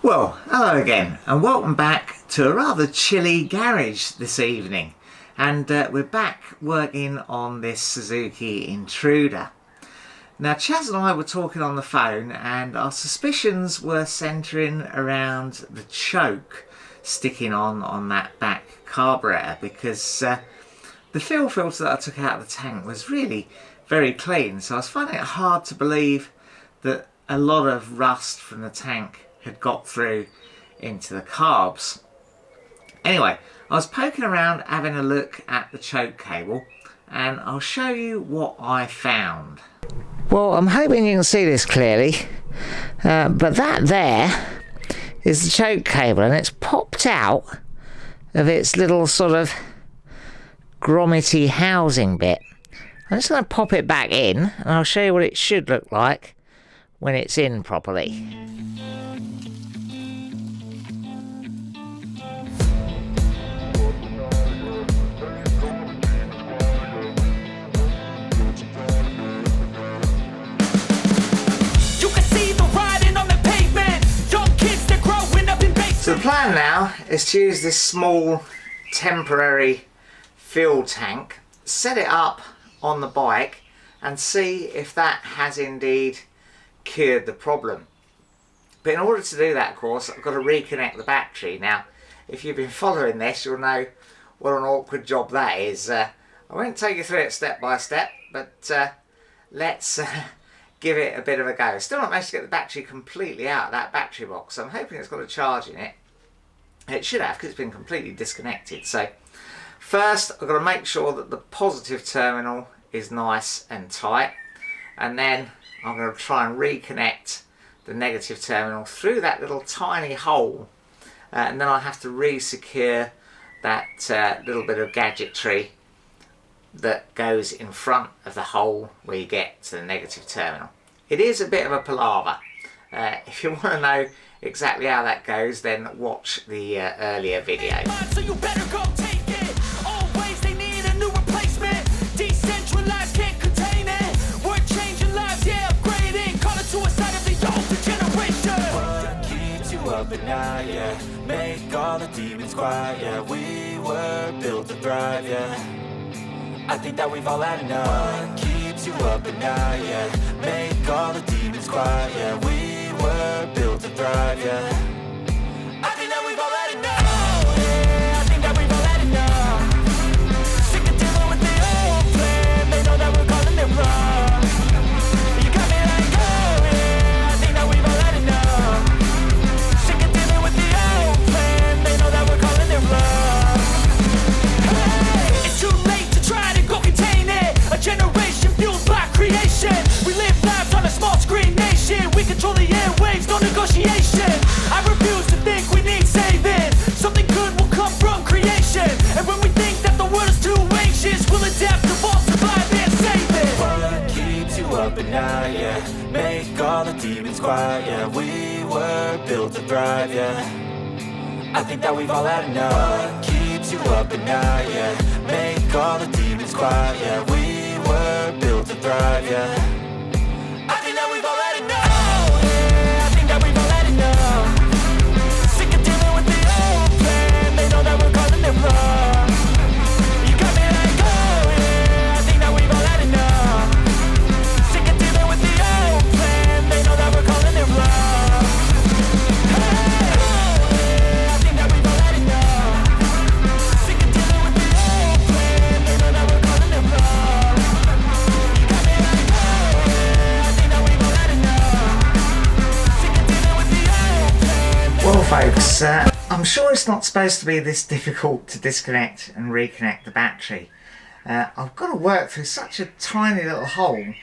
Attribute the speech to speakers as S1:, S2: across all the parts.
S1: Well, hello again and welcome back to a rather chilly garage this evening, and we're back working on this Suzuki Intruder. Now Chaz and I were talking on the phone and our suspicions were centering around the choke sticking on that back carburetor, because the fuel filter that I took out of the tank was really very clean, so I was finding it hard to believe that a lot of rust from the tank had got through into the carbs. Anyway, I was poking around having a look at the choke cable and I'll show you what I found. Well, I'm hoping you can see this clearly, but that there is the choke cable and it's popped out of its little sort of grommety housing bit. I'm just going to pop it back in and I'll show you what it should look like when it's in properly. So the plan now is to use this small temporary fuel tank, set it up on the bike and see if that has indeed cured the problem. But in order to do that, of course, I've got to reconnect the battery. Now, if you've been following this, you'll know what an awkward job that is. I won't take you through it step by step, but let's give it a bit of a go. Still not managed to get the battery completely out of that battery box. I'm hoping it's got a charge in it. It should have, because it's been completely disconnected. So first I've got to make sure that the positive terminal is nice and tight, and then I'm going to try and reconnect the negative terminal through that little tiny hole, and then I'll have to re-secure that little bit of gadgetry that goes in front of the hole where you get to the negative terminal. It is a bit of a palaver. If you want to know exactly how that goes, then watch the earlier video. So you better go take it. Always they need a new replacement. Decentralized, can't contain it. We're changing lives, yeah, upgrading. Call it suicide of the older generation. What keeps you up at night, yeah? Make all the demons quiet, yeah. We were built to thrive, yeah. I think that we've all had enough. What keeps you up at night, yeah? Make all the demons quiet, yeah. We were built to thrive, yeah. I think that we've all had enough. Yeah, I think that we've all had enough. Sick of dealing with the old plan. They know that we're calling it wrong. You got me like, oh yeah, I think that we've all had enough. Sick of dealing with the old plan. They know that we're calling it wrong. Hey, it's too late to try to go contain it. A generation fueled by creation. We live lives on a small screen nation. We control the airwaves, no negotiation. I refuse to think we need saving. Something good will come from creation. And when we think that the world is too anxious, we'll adapt, evolve, survive and save it. What keeps you up at night, yeah? Make all the demons quiet, yeah. We were built to thrive, yeah. I think that we've all had enough. What keeps you up at night, yeah? Make all the demons quiet, yeah. We were built to thrive, yeah. I think that we've all had enough. Yeah, I think that we've all had enough. Sick of dealing with the old plan. They know that we're calling it wrong. You got me like, oh yeah, I think that we've all had enough. Sick of dealing with the old plan. They know that we're calling it wrong. Hey, oh yeah, I think that we've all had enough. Sick of dealing with the old plan. They know that we're calling it wrong. You got me like, oh yeah, I think that we've all had enough. Sick of dealing with the old plan. Well folks, I'm sure it's not supposed to be this difficult to disconnect and reconnect the battery. I've got to work through such a tiny little hole.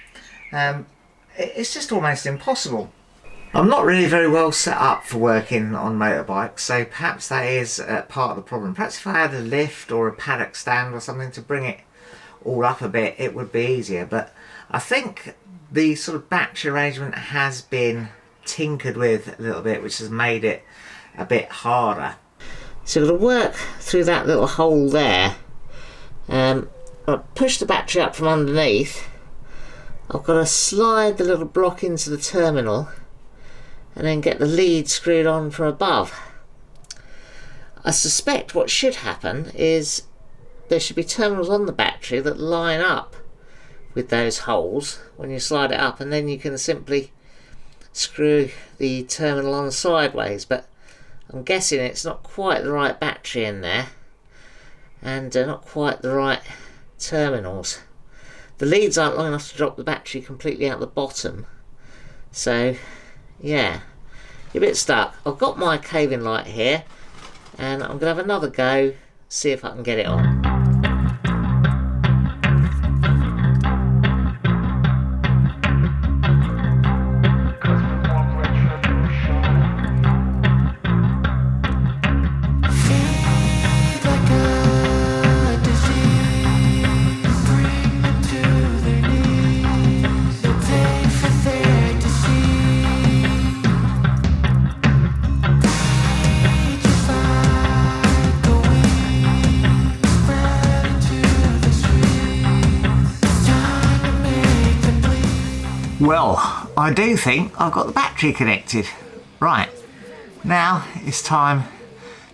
S1: It's just almost impossible. I'm not really very well set up for working on motorbikes, so perhaps that is part of the problem. Perhaps if I had a lift or a paddock stand or something to bring it all up a bit, it would be easier. But I think the sort of battery arrangement has been tinkered with a little bit, which has made it a bit harder. So I've got to work through that little hole there. I'll push the battery up from underneath. I've got to slide the little block into the terminal and then get the lead screwed on from above. I suspect what should happen is there should be terminals on the battery that line up with those holes when you slide it up, and then you can simply screw the terminal on sideways, but I'm guessing it's not quite the right battery in there and not quite the right terminals. The leads aren't long enough to drop the battery completely out the bottom, so yeah, you're a bit stuck. I've got my caving light here and I'm going to have another go, see if I can get it on. Well, I do think I've got the battery connected. Right, now it's time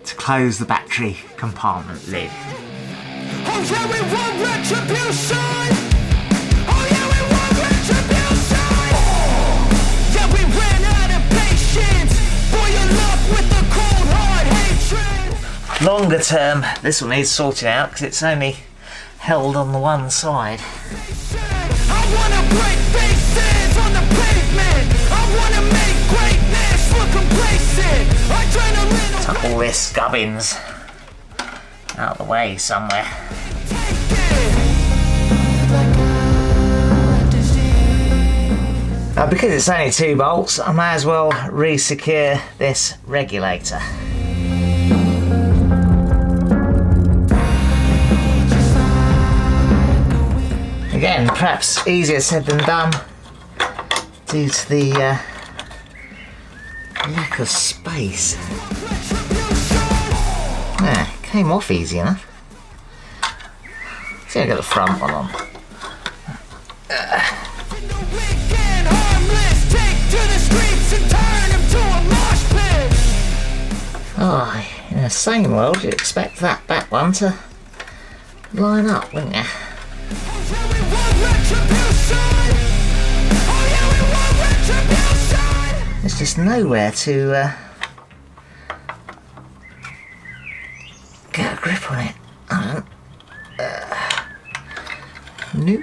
S1: to close the battery compartment lid. Oh yeah, we want retribution! Oh yeah, we want retribution! Oh, yeah, we ran out of patience! Boy, you're love with the cold hard hatred! Longer term, this will need sorting out because it's only held on the one side. I wanna break faces on the pavement. I wanna make greatness look complacent. Adrenaline. Tuck all this gubbins out of the way somewhere. Now, because it's only 2 bolts, I may as well re-secure this regulator. Again, perhaps easier said than done due to the lack of space. Yeah, came off easy enough. See, I got the front one on. Oh, in a sane world, you'd expect that back one to line up, wouldn't you? There's just nowhere to get a grip on it. Nope.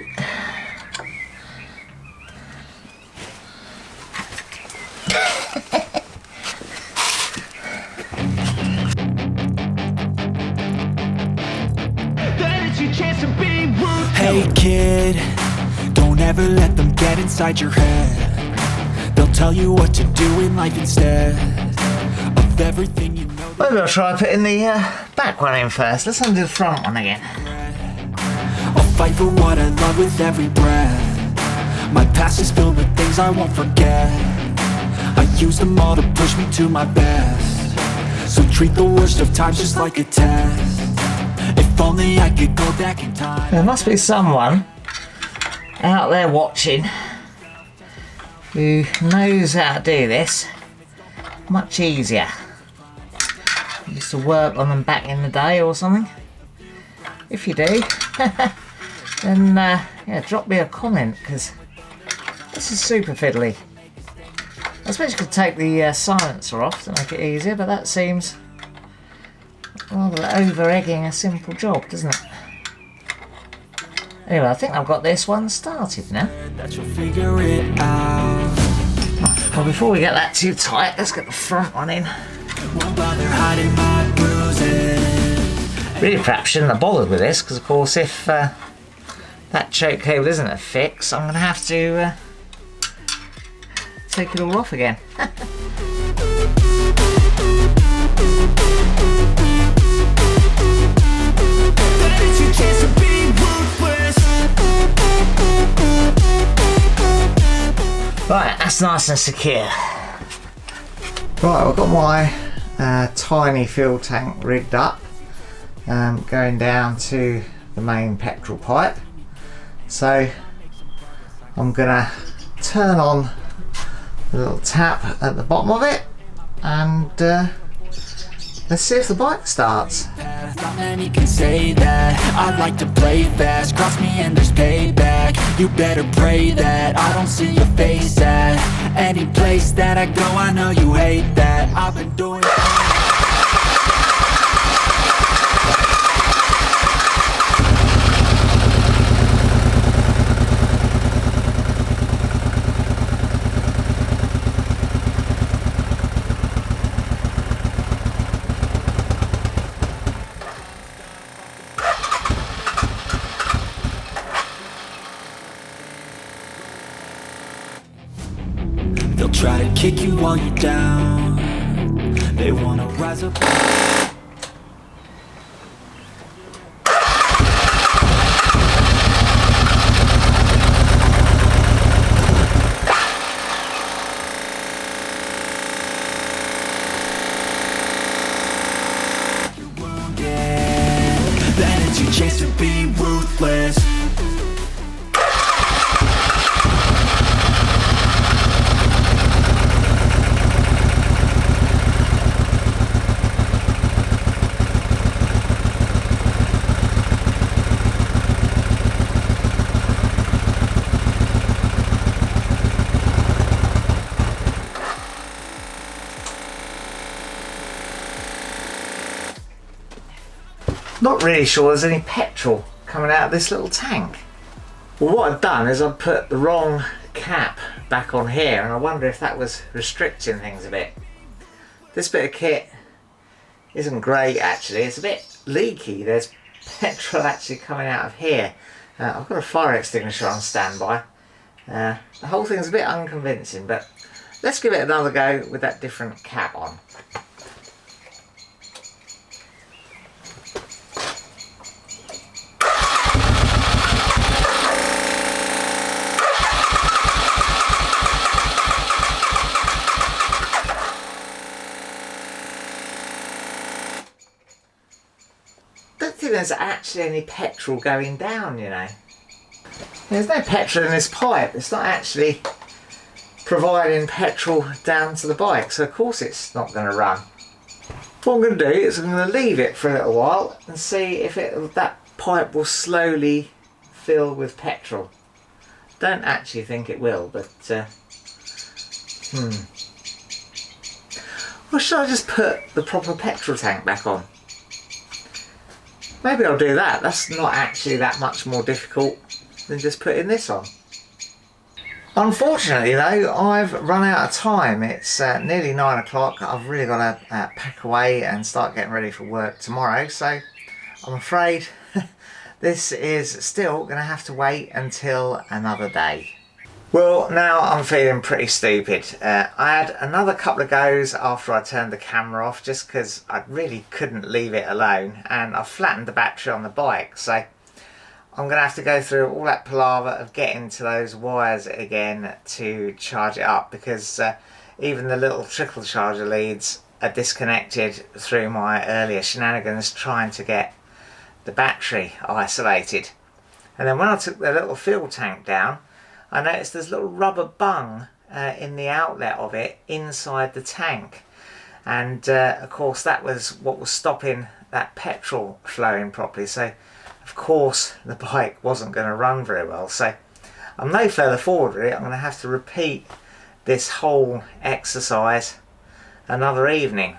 S2: Hey kid, don't ever let them get inside your head. They'll tell you what to do in life instead of everything you know.
S1: Maybe I'll try putting the back one in first. Let's undo the front one again.
S2: I'll fight for what I love with every breath. My past is filled with things I won't forget. I use them all to push me to my best. So treat the worst of times just like a test. If only I could go back in time.
S1: There must be someone out there watching who knows how to do this much easier. Used to work on them back in the day or something. If you do, then yeah, drop me a comment, because this is super fiddly. I suppose you could take the silencer off to make it easier, but that seems rather over-egging a simple job, doesn't it? Anyway, I think I've got this one started now.
S2: That you'll figure it out.
S1: Well, before we get that too tight, let's get the front one in.
S2: Won't bother hiding my bruises.
S1: Really perhaps shouldn't have bothered with this, because of course if that choke cable isn't a fix, I'm going to have to take it all off again. Right, that's nice and secure. Right, I've got my tiny fuel tank rigged up, going down to the main petrol pipe. So I'm gonna turn on A little tap at the bottom of it, and let's see if the bike starts.
S2: Not many can say that. I'd like to play fast. Cross me and there's payback. You better pray that I don't see your face at any place that I go. I know you hate that. I've been doing try to kick you while you're down. They wanna rise up. You're wounded, then it's your chance to be ruthless.
S1: Not really sure there's any petrol coming out of this little tank. Well, what I've done is I've put the wrong cap back on here, and I wonder if that was restricting things a bit. This bit of kit isn't great actually, it's a bit leaky. There's petrol actually coming out of here. I've got a fire extinguisher on standby. The whole thing's a bit unconvincing, but let's give it another go with that different cap on. I don't think there's actually any petrol going down, you know. There's no petrol in this pipe. It's not actually providing petrol down to the bike, so of course it's not going to run. What I'm going to do is I'm going to leave it for a little while and see if that pipe will slowly fill with petrol. Don't actually think it will, but or should I just put the proper petrol tank back on? Maybe I'll do that. That's not actually that much more difficult than just putting this on. Unfortunately though, I've run out of time. It's nearly 9 o'clock. I've really got to pack away and start getting ready for work tomorrow, so I'm afraid this is still going to have to wait until another day. Well, now I'm feeling pretty stupid. I had another couple of goes after I turned the camera off just because I really couldn't leave it alone, and I flattened the battery on the bike, so I'm going to have to go through all that palaver of getting to those wires again to charge it up, because even the little trickle charger leads are disconnected through my earlier shenanigans trying to get the battery isolated. And then when I took the little fuel tank down, I noticed there's a little rubber bung in the outlet of it inside the tank, and of course that was what was stopping that petrol flowing properly, so of course the bike wasn't going to run very well. So I'm no further forward with it. I'm going to have to repeat this whole exercise another evening.